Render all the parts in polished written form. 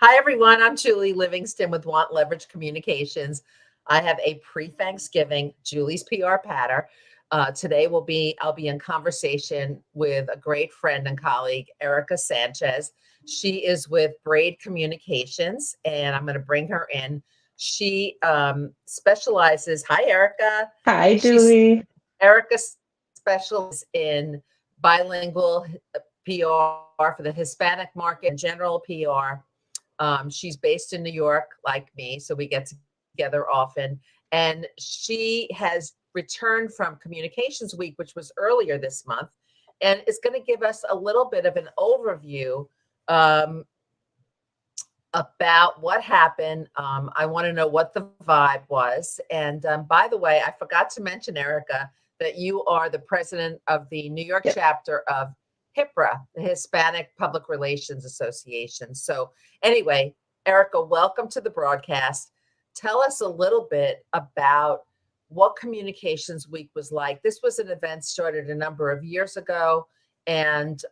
Hi, everyone. I'm Julie Livingston with WantLeverage Communications. I have a pre-Thanksgiving Julie's PR patter. Today I'll be in conversation with a great friend and colleague, Erika Sanchez. She is with Braid Communications, and I'm going to bring her in. She specializes. Hi, Erika. Hi, She's Julie. Erika specializes in bilingual PR for the Hispanic market and general PR. She's based in New York, like me, so we get together often. And she has returned from Communications Week, which was earlier this month, and is going to give us a little bit of an overview um, about what happened. I want to know what the vibe was. And by the way, I forgot to mention, Erika, that you are the president of the New York Yep. chapter of HIPRA, the Hispanic Public Relations Association. So anyway, Erika, welcome to the broadcast. Tell us a little bit about what Communications Week was like. This was an event started a number of years ago and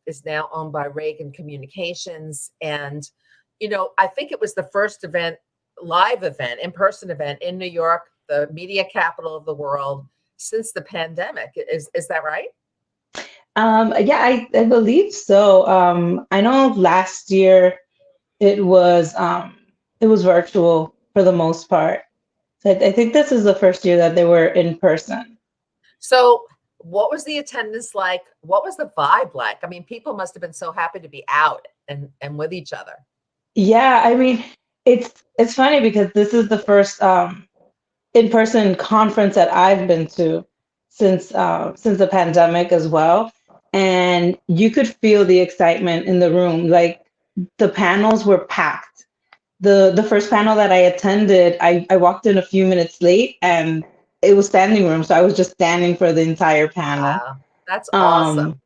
is now owned by Reagan Communications. And, you know, I think it was the first event, live event, in-person event in New York, the media capital of the world since the pandemic. Is that right? Yeah, I believe so. I know last year it was it was virtual for the most part. So I think this is the first year that they were in person. So what was the attendance like? What was the vibe like? I mean, people must have been so happy to be out and with each other. Yeah, I mean, it's funny because this is the first in-person conference that I've been to since the pandemic as well. And you could feel the excitement in the room. Like the panels were packed. The first panel that I attended, I walked in a few minutes late and it was standing room. So I was just standing for the entire panel. Wow, that's Um, awesome.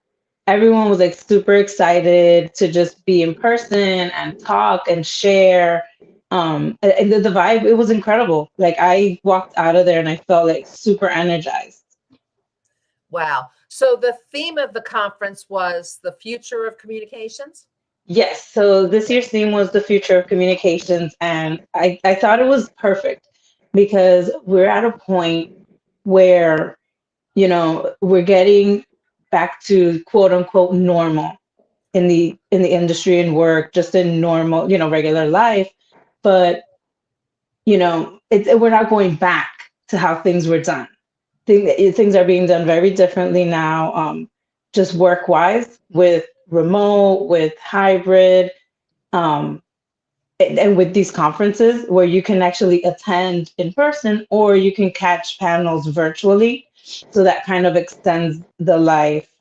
Everyone was like super excited to just be in person and talk and share. And the vibe, it was incredible. Like I walked out of there and I felt like super energized. Wow. So the theme of the conference was the future of communications? Yes, so this year's theme was the future of communications, and I thought it was perfect because we're at a point where, we're getting back to quote unquote normal in the industry and work, just in normal, regular life. But, we're not going back to how things were done. Things are being done very differently now, just work wise with remote, with hybrid. Um, and with these conferences where you can actually attend in person or you can catch panels virtually. So that kind of extends the life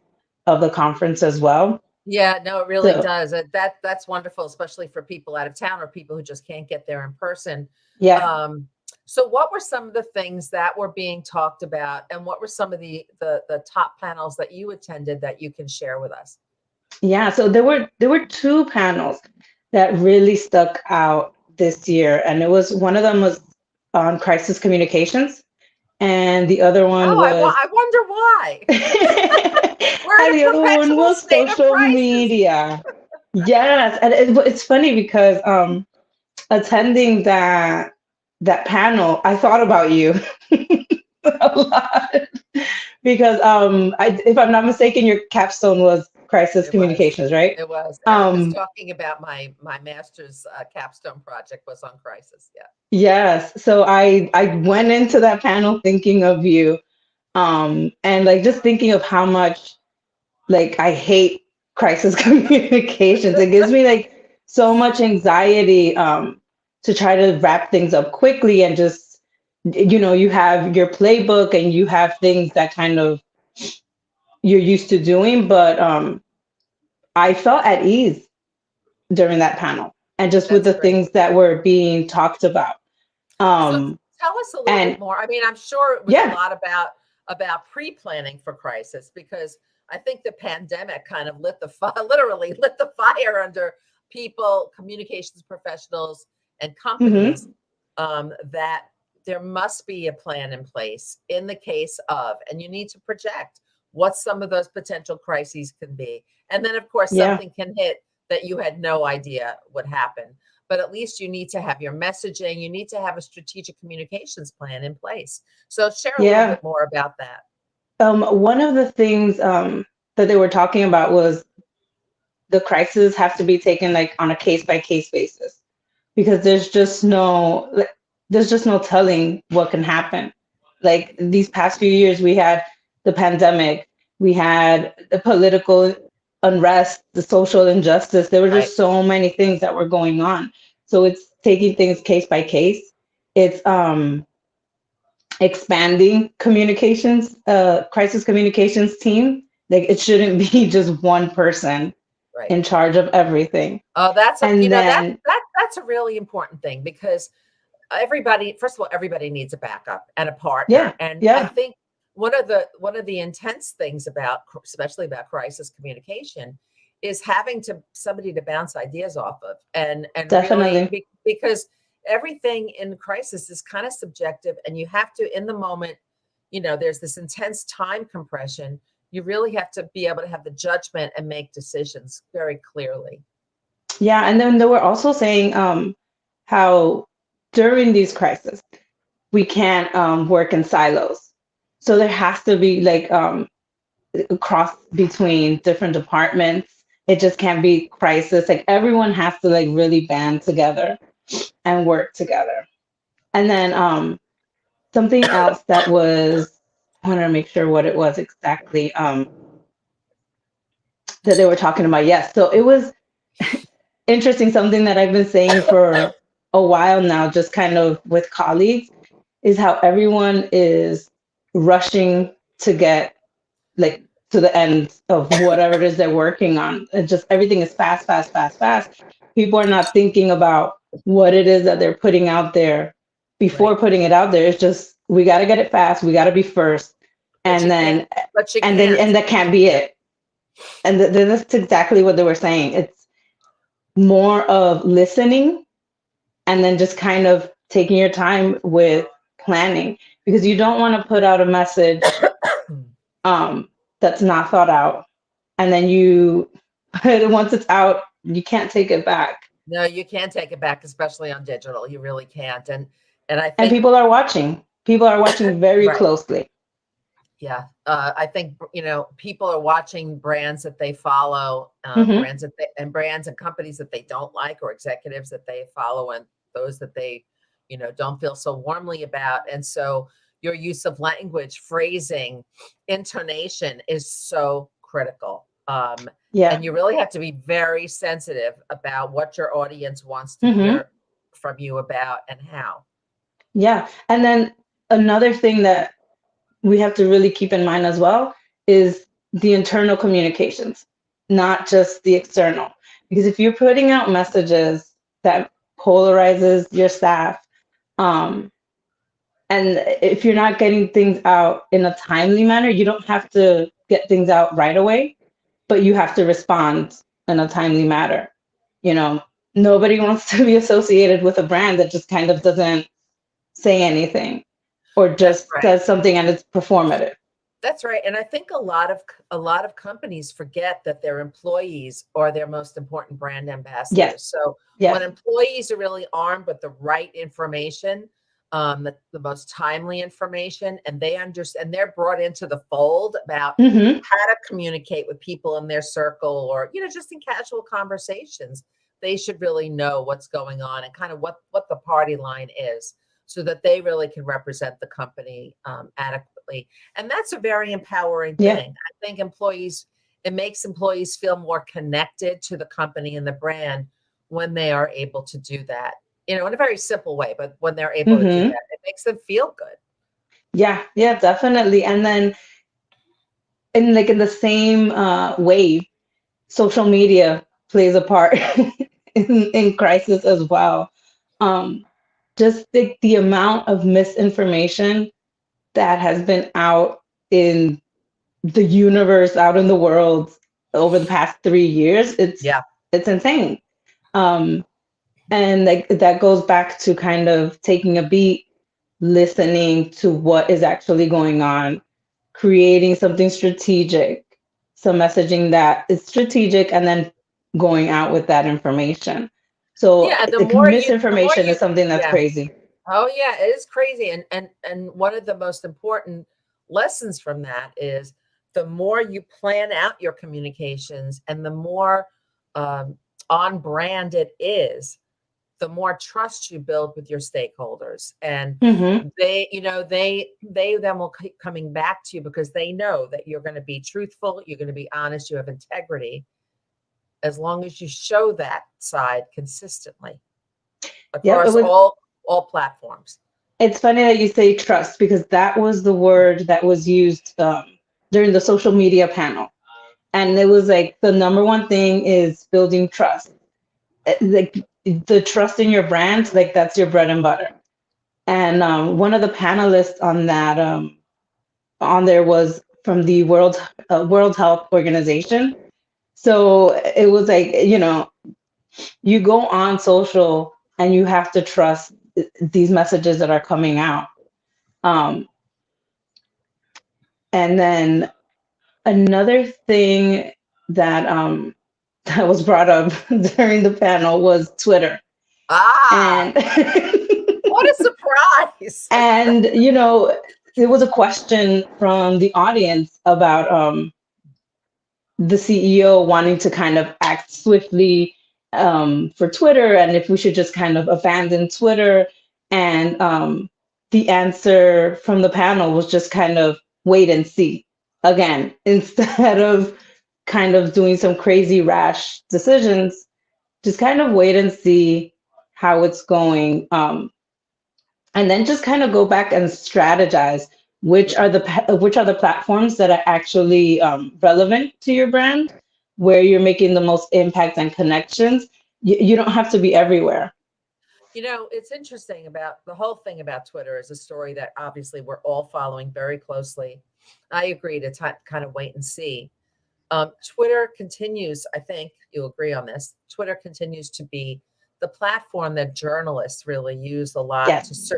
of the conference as well. Yeah, no, it really So, does. That's wonderful, especially for people out of town or people who just can't get there in person. yeah. Um, so what were some of the things that were being talked about, and what were some of the top panels that you attended that you can share with us? Yeah. So there were two panels that really stuck out this year. And it was one of them was on crisis communications, and the other one Oh, was I wonder why. We're in and a the other one perpetual was state of social crisis. media. Yes, and it's funny because attending that panel, I thought about you a lot because if I'm not mistaken, your capstone was crisis It was. communications, right? It was. Erica's Um, talking about my master's capstone project was on crisis. Yeah. yes, so I went into that panel thinking of you, and like just thinking of how much like I hate crisis communications. It gives me like so much anxiety to try to wrap things up quickly and just you have your playbook and you have things that kind of you're used to doing, but I felt at ease during that panel and just with That's the great. things that were being talked about. So Um, tell us a little bit and more. I mean, I'm sure it was a yeah, lot about pre-planning for crisis, because I think the pandemic kind of lit the fire, literally lit the fire under people, communications professionals, and companies, hmm that there must be a plan in place in the case of, and you need to project what some of those potential crises can be. And then, of course, yeah, something can hit that you had no idea would happen. But at least you need to have your messaging. You need to have a strategic communications plan in place. So share a little Yeah. bit more about that. One of the things that they were talking about was the crisis have to be taken like on a case by case basis, because there's just no telling what can happen. Like these past few years, we had the pandemic, we had the political unrest, the social injustice. There were Right. just so many things that were going on. So it's taking things case by case. It's expanding communications, crisis communications team. Like it shouldn't be just one person Right. in charge of everything. Oh, that's a, And then, that's a really important thing, because everybody, first of all, everybody needs a backup and a yeah, partner. And I yeah, think one of the intense things about, especially about crisis communication, is having to somebody to bounce ideas off of, and really, definitely. because everything in crisis is kind of subjective, and you have to, in the moment, there's this intense time compression. You really have to be able to have the judgment and make decisions very clearly. Yeah, and then they were also saying how during these crises we can't work in silos. So there has to be like a cross between different departments. It just can't be crisis. Like everyone has to like really band together and work together. And then something else that was, I want to make sure what it was exactly that they were talking about. Yes, so it was interesting. Something that I've been saying for a while now, just kind of with colleagues, is how everyone is rushing to get like to the end of whatever it is they're working on. It just everything is fast, fast, fast, fast. People are not thinking about what it is that they're putting out there before Right. putting it out there. It's just we got to get it fast. We got to be first, But and you can't, then but you can't. and that can't be Yeah. it. And that's exactly what they were saying. It's more of listening and then just kind of taking your time with planning, because you don't want to put out a message um, that's not thought out, and then you once it's out you can't take it back, No, you can't take it back, especially on digital. You really can't. And I and think, people are watching very right. closely. Yeah. I think, people are watching brands that they follow, Hmm. brands and brands and companies that they don't like, or executives that they follow, and those that they, don't feel so warmly about. And so your use of language, phrasing, intonation is so critical. Yeah. And you really have to be very sensitive about what your audience wants to Hmm. hear from you about, and how. Yeah, and then another thing that we have to really keep in mind as well is the internal communications, not just the external. Because if you're putting out messages that polarizes your staff, um, and if you're not getting things out in a timely manner, you don't have to get things out right away, but you have to respond in a timely manner. You know, nobody wants to be associated with a brand that just kind of doesn't say anything or That's just right. says something and it's performative. That's right. And I think a lot of companies forget that their employees are their most important brand Yes, ambassadors. So when yes. employees are really armed with the right information, the most timely information, and they understand, they're brought into the fold about Hmm. how to communicate with people in their circle, or, just in casual conversations, they should really know what's going on, and kind of what the party line is, so that they really can represent the company adequately. And that's a very empowering Yeah. thing. I think it makes employees feel more connected to the company and the brand when they are able to do that, in a very simple way, but when they're able to do Hmm. that, it makes them feel good. Yeah, yeah, definitely. And then in the same way, social media plays a part in crisis as well. Um, just the amount of misinformation that has been out in the universe, out in the world over the past 3 years, Yeah. it's insane. Um, and like that goes back to kind of taking a beat, listening to what is actually going on, creating something strategic, some messaging that is strategic, and then going out with that information. So Yeah, and the more misinformation is you, something that's yeah. crazy. Oh yeah, it is crazy. And one of the most important lessons from that is the more you plan out your communications and the more um, on brand it is, the more trust you build with your stakeholders. And Hmm. they then will keep coming back to you because they know that you're going to be truthful, you're going to be honest, you have integrity, as long as you show that side consistently Yep, across all platforms. it's funny that you say trust because that was the word that was used during the social media panel. And it was like the number one thing is building trust. Like the trust in your brand, like that's your bread and butter. And one of the panelists on that on there was from the World Health Organization. So it was like, you go on social and you have to trust these messages that are coming out. Um, and then another thing that that was brought up during the panel was Twitter. Ah, And what a surprise. and there was a question from the audience about the CEO wanting to kind of act swiftly for Twitter and if we should just kind of abandon Twitter. And the answer from the panel was just kind of wait and see again, instead of kind of doing some crazy rash decisions, just kind of wait and see how it's going. And then just kind of go back and strategize Yeah. which are the platforms that are actually relevant to your brand, where you're making the most impact and connections. You don't have to be everywhere. It's interesting about the whole thing about Twitter is a story that obviously we're all following very closely. I agree to kind of wait and see. Twitter continues, I think you'll agree on this. Twitter continues to be the platform that journalists really use a lot Yes.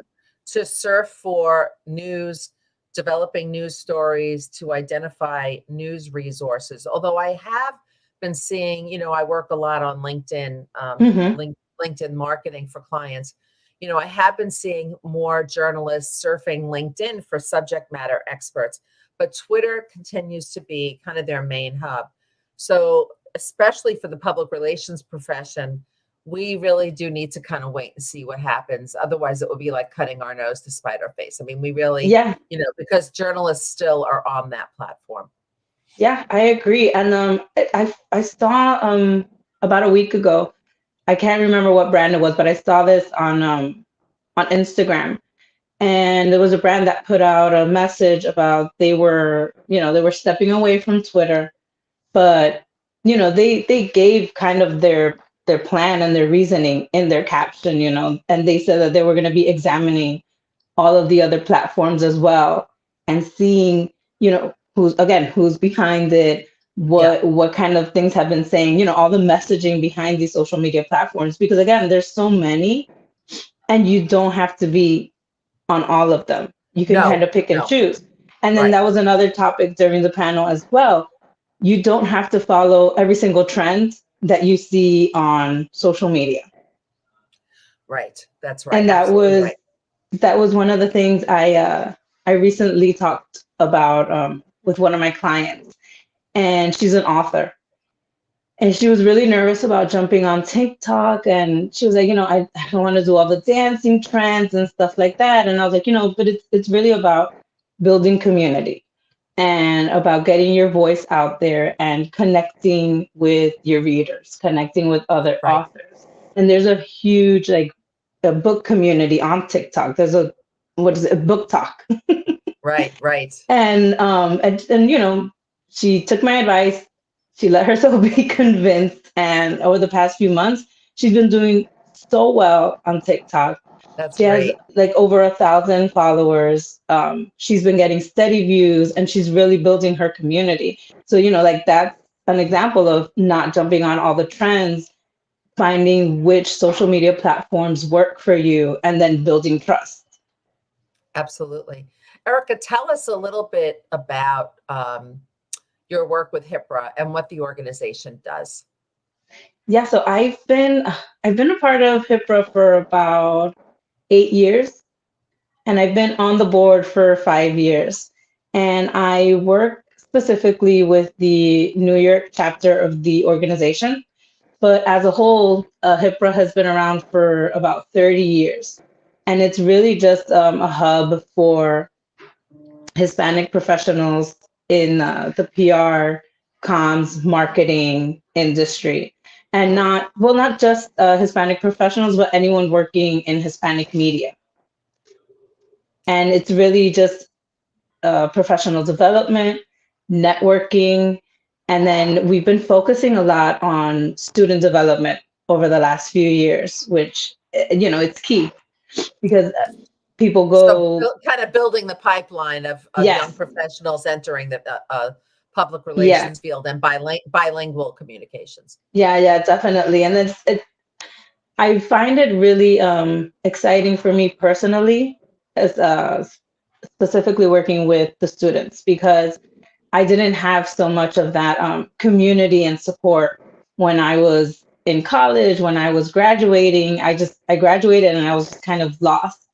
to surf for news, developing news stories, to identify news resources. Although I have been seeing, I work a lot on LinkedIn, Hmm. LinkedIn marketing for clients. I have been seeing more journalists surfing LinkedIn for subject matter experts, but Twitter continues to be kind of their main hub. So, especially for the public relations profession, we really do need to kind of wait and see what happens. Otherwise, it will be like cutting our nose to spite our face. I mean, we really, Yeah, because journalists still are on that platform. yeah, I agree. And I saw about a week ago, I can't remember what brand it was, but I saw this on Instagram. And there was a brand that put out a message about they were stepping away from Twitter, but they gave kind of their plan and their reasoning in their caption, and they said that they were going to be examining all of the other platforms as well and seeing, who's behind it, Yeah. what kind of things have been saying, all the messaging behind these social media platforms, because again, there's so many and you don't have to be on all of them. You can kind No, of pick and no. choose. And then Right. that was another topic during the panel as well. You don't have to follow every single trend that you see on social media. Right. That's right. And that Absolutely was right. that was one of the things I recently talked about with one of my clients, and she's an author. And she was really nervous about jumping on TikTok. And she was like, I don't want to do all the dancing trends and stuff like that. And I was like, but it's really about building community and about getting your voice out there and connecting with your readers, connecting with other Right. authors. And there's a huge, like, a book community on TikTok. There's what is it, book talk. Right. Right. And she took my advice. She let herself be convinced, and over the past few months, she's been doing so well on TikTok. That's She has great. like over 1,000 followers. She's been getting steady views, and she's really building her community. So like that's an example of not jumping on all the trends, finding which social media platforms work for you, and then building trust. Absolutely. Erika, tell us a little bit about your work with HIPRA and what the organization does. Yeah, so I've been a part of HIPRA for about 8 years, and I've been on the board for 5 years. And I work specifically with the New York chapter of the organization. But as a whole, HIPRA has been around for about 30 years. And it's really just a hub for Hispanic professionals in the PR, comms, marketing industry. And not just Hispanic professionals, but anyone working in Hispanic media. And it's really just professional development, networking, and then we've been focusing a lot on student development over the last few years, which it's key because people So go, kind of building the pipeline of young yes, professionals entering the public yeah, relations field and bilingual communications. yeah, definitely. And I find it really exciting for me personally, as specifically working with the students, because I didn't have so much of that community and support when I was in college, when I was graduating. I graduated and I was kind of lost.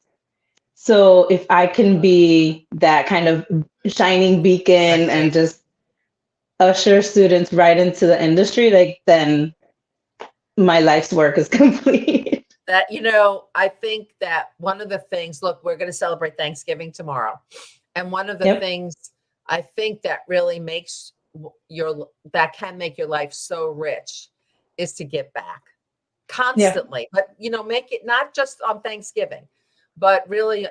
So if I can be that kind of shining beacon and Exactly. just usher students right into the industry, like then my life's work is complete. That, I think that one of the things, look, we're going to celebrate Thanksgiving tomorrow. And one of the Yep. things I think that really makes that can make your life so rich is to give back Yeah. constantly. But, make it not just on Thanksgiving, but really,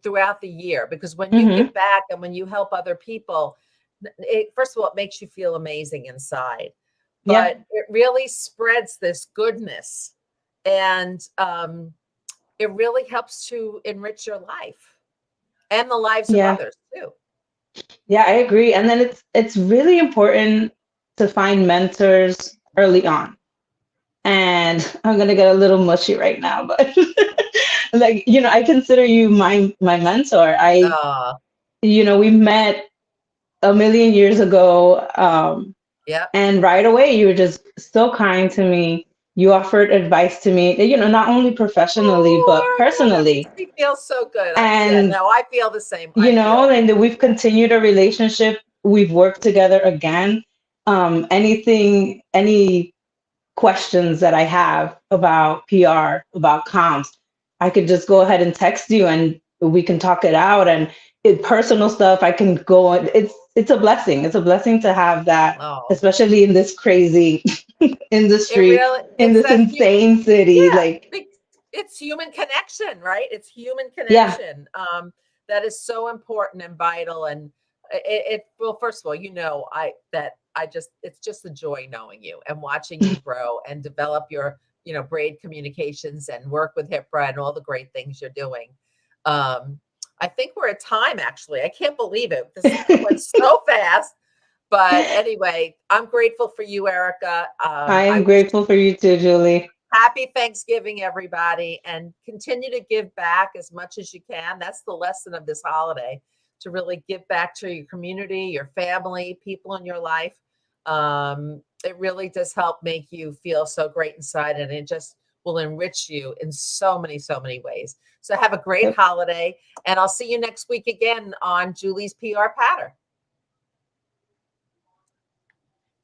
throughout the year, because when you Hmm. give back and when you help other people, first of all, it makes you feel amazing inside, Yeah. but it really spreads this goodness, and it really helps to enrich your life and the lives of Yeah. others too. Yeah, I agree. And then it's really important to find mentors early on. And I'm gonna get a little mushy right now, but like, I consider you my mentor. Uh, We met a million years ago, yep. and right away you were just so kind to me. You offered advice to me, not only professionally but Oh, Erica, that makes personally. me feel so good. Yeah, And no, I feel the same. I feel and we've continued a relationship. We've worked together again. Any questions that I have about PR, about comms, I could just go ahead and text you and we can talk it out. And personal stuff, I can go on. It's a blessing. It's a blessing to have that, oh, especially in this crazy it industry, really, in it's this that insane city. yeah, Like, it's human connection, right? It's human yeah, connection that is so important and vital. And well, first of all, it's just a joy knowing you and watching you grow and develop your, Braid Communications and work with HIPRA and all the great things you're doing. Um, I think we're at time, actually. I can't believe it. This went so fast. But anyway, I'm grateful for you, Erica. I I am wish grateful for you too, Julie. Happy Thanksgiving, everybody, and continue to give back as much as you can. That's the lesson of this holiday, to really give back to your community, your family, people in your life. It really does help make you feel so great inside, and it just will enrich you in so many ways. So have a great Yep. holiday, and I'll see you next week again on Julie's PR Patter.